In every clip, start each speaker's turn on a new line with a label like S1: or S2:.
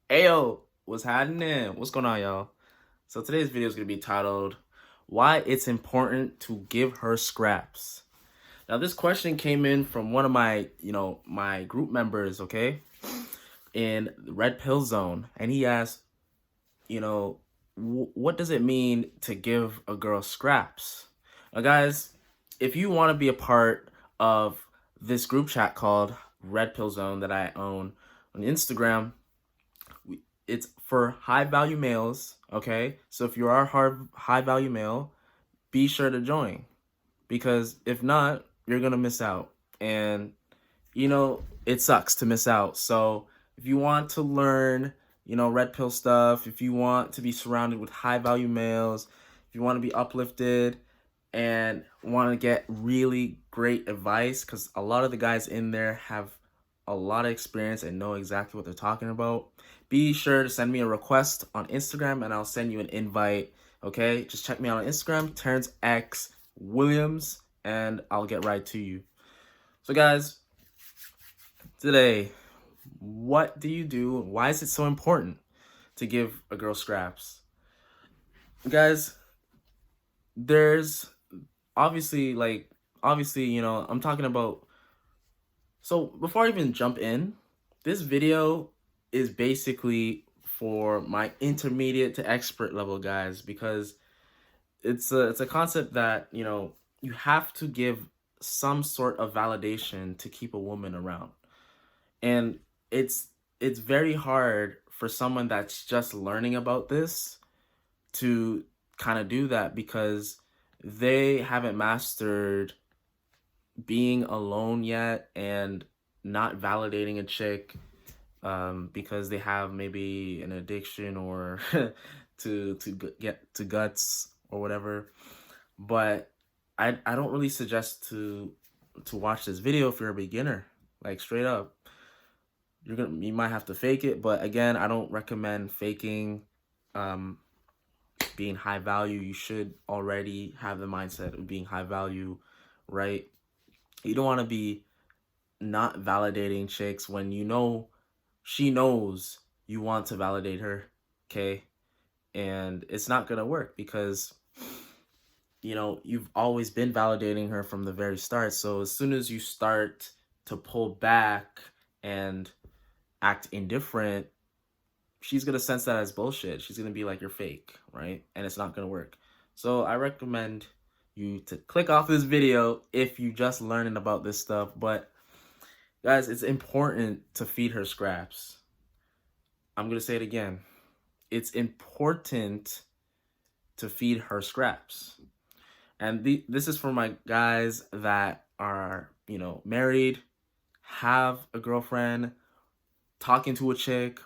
S1: Ayo, what's happening? What's going on, y'all? So today's video is going to be titled, Why It's Important to Give Her Scraps. Now, this question came in from one of my group members, okay, in the Red Pill Zone. And he asked, what does it mean to give a girl scraps? Now, guys, if you want to be a part of this group chat called Red Pill Zone that I own on Instagram, it's for high value males, okay? So if you are a high value male, be sure to join, because if not, you're gonna miss out. And it sucks to miss out. So if you want to learn, red pill stuff, if you want to be surrounded with high value males, if you want to be uplifted and want to get really great advice, because a lot of the guys in there have a lot of experience and know exactly what they're talking about, be sure to send me a request on Instagram and I'll send you an invite. Okay, just check me out on Instagram, terencexbiz, and I'll get right to you. So guys, today, what do you do? Why is it so important to give a girl scraps? Guys, there's obviously, I'm talking about. So before I even jump in, this video is basically for my intermediate to expert level guys, because it's a concept that, you have to give some sort of validation to keep a woman around. And it's very hard for someone that's just learning about this to kind of do that, because they haven't mastered being alone yet and not validating a chick, because they have maybe an addiction or to get to guts or whatever. But I don't really suggest to watch this video if you're a beginner. Like, straight up, you might have to fake it, but again, I don't recommend faking being high value. You should already have the mindset of being high value, right? You don't want to be not validating chicks when she knows you want to validate her, okay? And it's not gonna work, because you've always been validating her from the very start. So as soon as you start to pull back and act indifferent, she's gonna sense that as bullshit. She's gonna be like, you're fake, right? And it's not gonna work. So I recommend you to click off this video if you just learning about this stuff. But guys, it's important to feed her scraps. I'm gonna say it again. It's important to feed her scraps. And this is for my guys that are, married, have a girlfriend, talking to a chick,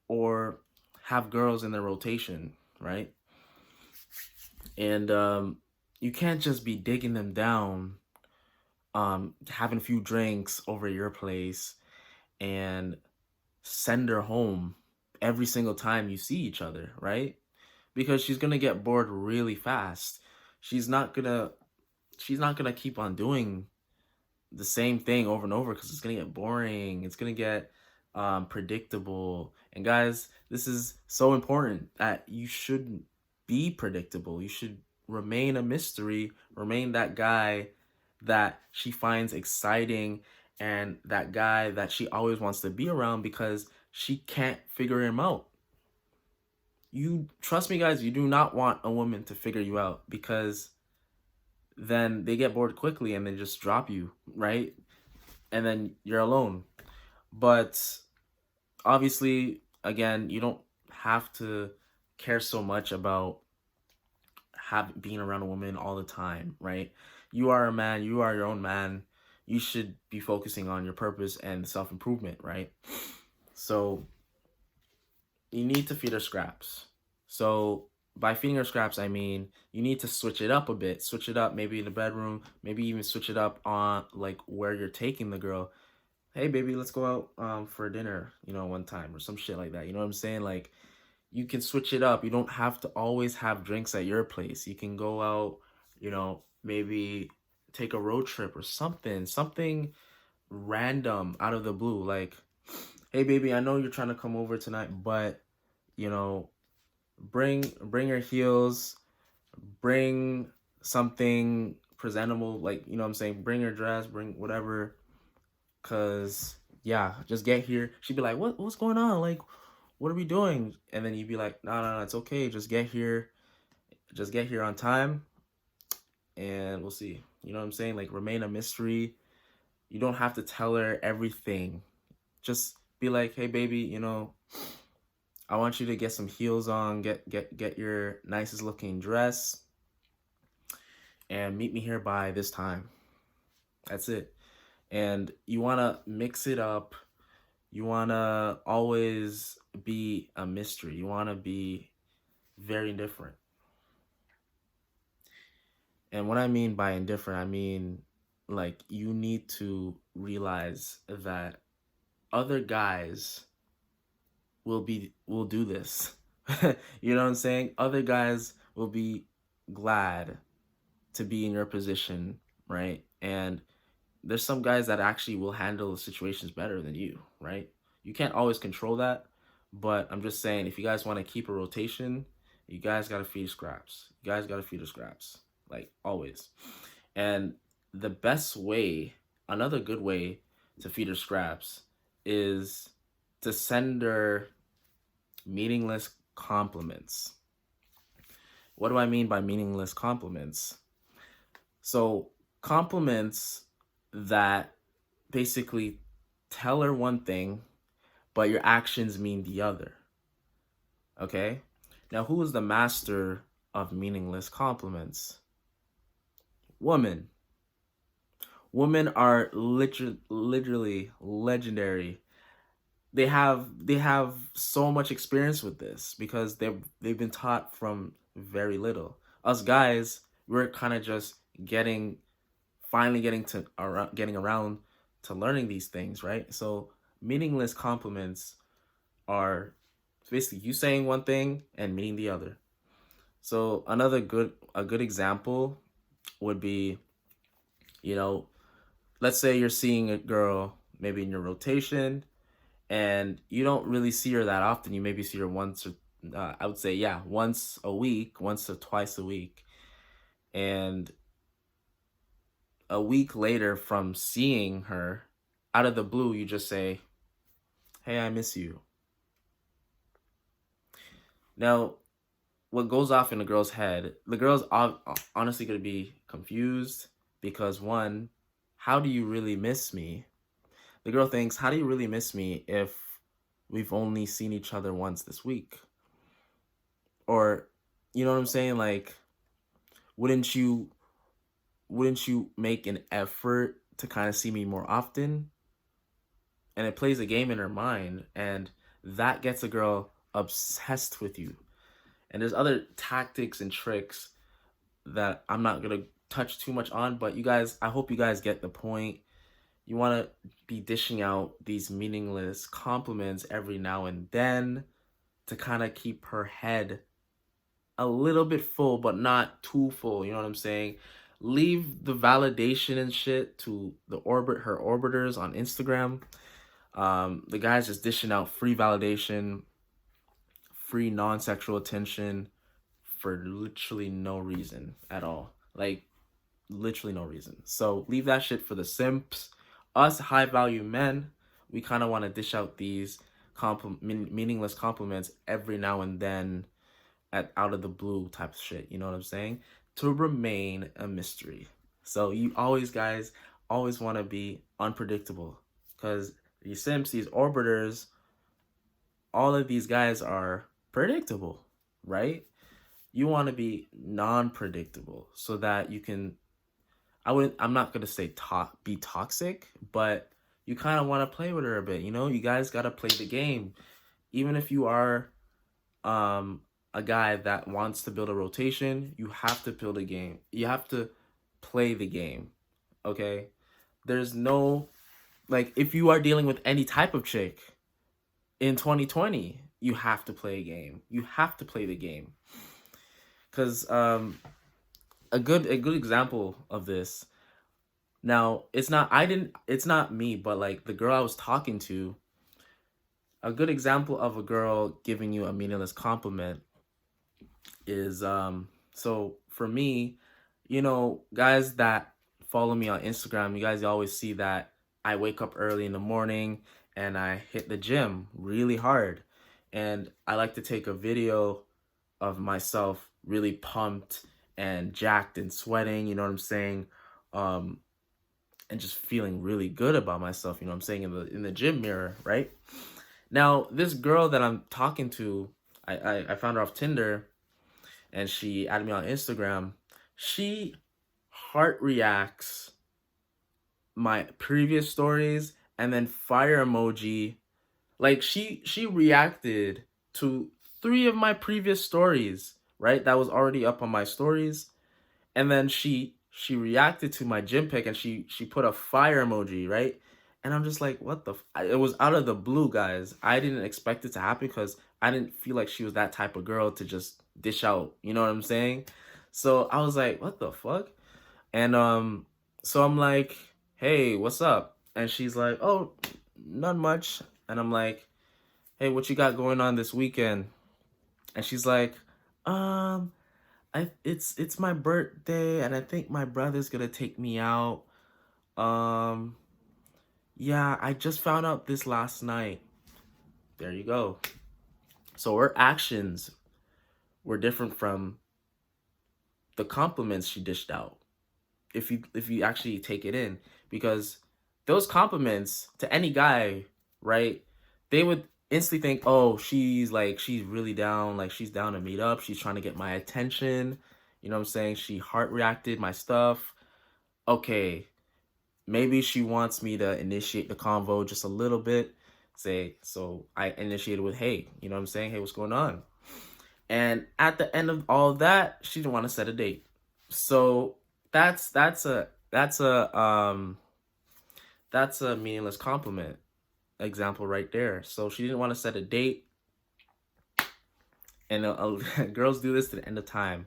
S1: or have girls in their rotation, right? And you can't just be digging them down, having a few drinks over your place, and send her home every single time you see each other, right? Because she's gonna get bored really fast. She's not gonna keep on doing the same thing over and over, because it's gonna get boring. It's gonna get predictable. And guys, this is so important that you shouldn't be predictable. You should remain a mystery, remain that guy that she finds exciting, and that guy that she always wants to be around, because she can't figure him out. You trust me, guys, you do not want a woman to figure you out, because then they get bored quickly and they just drop you, right? And then you're alone. But obviously, again, you don't have to care so much about being around a woman all the time, right? You are a man, you are your own man. You should be focusing on your purpose and self-improvement, right? So you need to feed her scraps. So by feeding her scraps, I mean, you need to switch it up a bit. Switch it up, maybe in the bedroom, maybe even switch it up on like where you're taking the girl. Hey baby, let's go out for dinner, one time, or some shit like that. You know what I'm saying? Like, you can switch it up. You don't have to always have drinks at your place. You can go out, maybe take a road trip or something random out of the blue. Like, hey baby, I know you're trying to come over tonight, but you know, bring your heels, bring something presentable, like, you know what I'm saying, bring your dress, bring whatever, cause yeah, just get here. She'd be like, what's going on? Like, what are we doing? And then you'd be like, no, it's okay. Just get here. Just get here on time, and we'll see. You know what I'm saying? Like, remain a mystery. You don't have to tell her everything. Just be like, hey baby, I want you to get some heels on, get your nicest looking dress, and meet me here by this time. That's it. And you want to mix it up. You want to always be a mystery. You want to be very different. And what I mean by indifferent, I mean, like, you need to realize that other guys will do this. You know what I'm saying? Other guys will be glad to be in your position, right? And there's some guys that actually will handle the situations better than you, right? You can't always control that, but I'm just saying, if you guys want to keep a rotation, you guys got to feed scraps. You guys got to feed the scraps, like always. And the best way, another good way to feed her scraps is to send her meaningless compliments. What do I mean by meaningless compliments? So, compliments that basically tell her one thing, but your actions mean the other. Okay? Now, who is the master of meaningless compliments? Women. Women are literally legendary. They have so much experience with this because they've been taught from very little. Us guys, we're kind of just finally getting around to learning these things, right? So meaningless compliments are basically you saying one thing and meaning the other. So a good example would be, you know, let's say you're seeing a girl maybe in your rotation and you don't really see her that often. You maybe see her once or I would say, yeah, once a week, once or twice a week. And a week later from seeing her, out of the blue, you just say, hey, I miss you. Now, what goes off in the girl's head, the girl's honestly going to be confused because, one, how do you really miss me? The girl thinks, how do you really miss me if we've only seen each other once this week? Or, you know what I'm saying? Like, wouldn't you make an effort to kind of see me more often? And it plays a game in her mind, and that gets a girl obsessed with you. And there's other tactics and tricks that I'm not gonna touch too much on, but you guys, I hope you guys get the point. You want to be dishing out these meaningless compliments every now and then to kind of keep her head a little bit full, but not too full. You know what I'm saying? Leave the validation and shit to her orbiters on Instagram. The guys just dishing out free validation, free non-sexual attention for literally no reason at all. Like, literally no reason. So leave that shit for the simps. Us high value men, we kind of want to dish out these meaningless compliments every now and then out of the blue type of shit. You know what I'm saying? To remain a mystery. So you guys always want to be unpredictable because these simps, these orbiters, all of these guys are predictable, right? You want to be non-predictable so that you can, I'm not going to say be toxic, but you kind of want to play with her a bit. You guys got to play the game. Even if you are a guy that wants to build a rotation, you have to build a game. You have to play the game, okay? There's no, like, if you are dealing with any type of chick in 2020, you have to play a game. You have to play the game. Because a good example of this, now, it's not me, but like the girl I was talking to, a good example of a girl giving you a meaningless compliment is so for me, guys that follow me on Instagram, you guys always see that I wake up early in the morning and I hit the gym really hard. And I like to take a video of myself really pumped and jacked and sweating, you know what I'm saying? Um and just feeling really good about myself, you know what I'm saying, in the gym mirror, right? Now, this girl that I'm talking to, I found her off Tinder and she added me on Instagram. She heart reacts my previous stories and then fire emoji. Like she reacted to 3 of my previous stories, right? That was already up on my stories. And then she reacted to my gym pic and she put a fire emoji, right? And I'm just like, what the it was out of the blue, guys. I didn't expect it to happen because I didn't feel like she was that type of girl to just dish out, you know what I'm saying? So I was like, what the fuck? And so I'm like, hey, what's up? And she's like, oh, not much. And I'm like, hey, what you got going on this weekend? And she's like, um it's my birthday and I think my brother's gonna take me out. Um yeah, I just found out this last night. There you go. So her actions were different from the compliments she dished out. If you actually take it in, because those compliments to any guy, right? They would instantly think, "Oh, she's really down, like she's down to meet up. She's trying to get my attention." You know what I'm saying? She heart reacted my stuff. Okay, maybe she wants me to initiate the convo just a little bit. Say, so I initiated with, hey, you know what I'm saying? Hey, what's going on? And at the end of all of that, she didn't want to set a date. So that's a meaningless compliment example right there. So she didn't want to set a date, and girls do this to the end of time.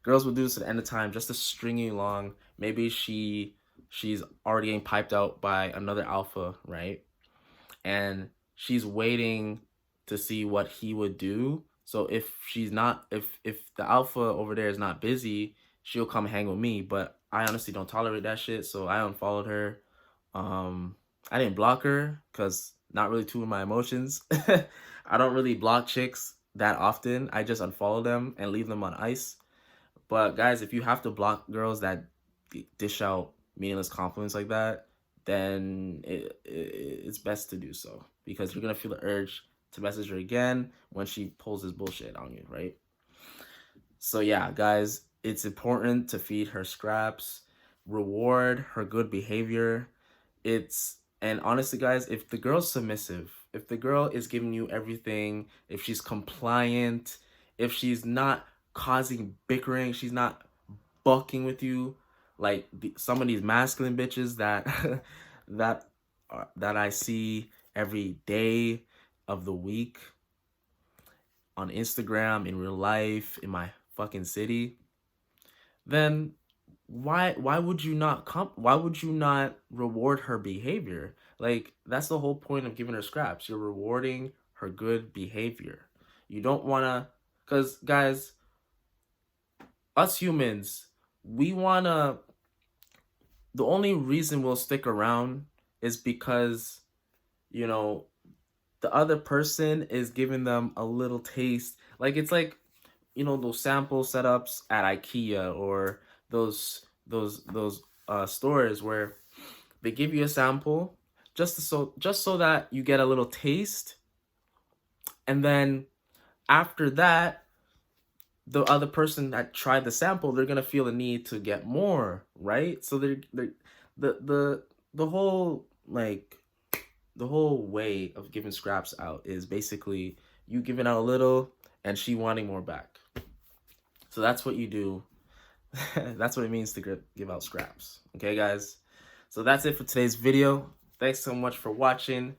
S1: Girls will do this at the end of time just to string you along. Maybe she's already getting piped out by another alpha, right? And she's waiting to see what he would do. So if the alpha over there is not busy, she'll come hang with me. But I honestly don't tolerate that shit, so I unfollowed her. Um, I didn't block her because not really two of my emotions. I don't really block chicks that often. I just unfollow them and leave them on ice. But guys, if you have to block girls that dish out meaningless compliments like that, then it's best to do so, because you're gonna feel the urge to message her again when she pulls this bullshit on you, right? So yeah, guys, it's important to feed her scraps, reward her good behavior. And honestly, guys, if the girl's submissive, if the girl is giving you everything, if she's compliant, if she's not causing bickering, she's not bucking with you like some of these masculine bitches that that I see every day of the week on Instagram, in real life, in my fucking city, then why would you not why would you not reward her behavior? Like, that's the whole point of giving her scraps. You're rewarding her good behavior. You don't want to, because guys, us humans, we want to, the only reason we'll stick around is because, you know, the other person is giving them a little taste. Like, it's like, those sample setups at IKEA, or those stores where they give you a sample just so that you get a little taste, and then after that, the other person that tried the sample, they're gonna feel the need to get more, right? So they're the whole, like, the whole way of giving scraps out is basically you giving out a little and she wanting more back. So that's what you do. That's what it means to give out scraps. Okay, guys? So that's it for today's video. Thanks so much for watching.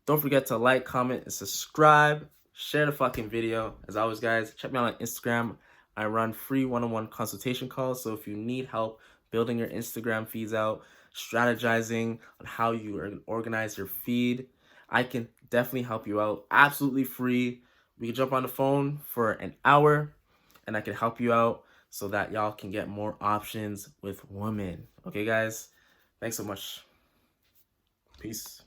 S1: Don't forget to like, comment, and subscribe. Share the fucking video. As always, guys, check me out on Instagram. I run free one-on-one consultation calls. So if you need help building your Instagram feeds out, strategizing on how you organize your feed, I can definitely help you out. Absolutely free. We can jump on the phone for an hour and I can help you out so that y'all can get more options with women. Okay, guys? Thanks so much. Peace.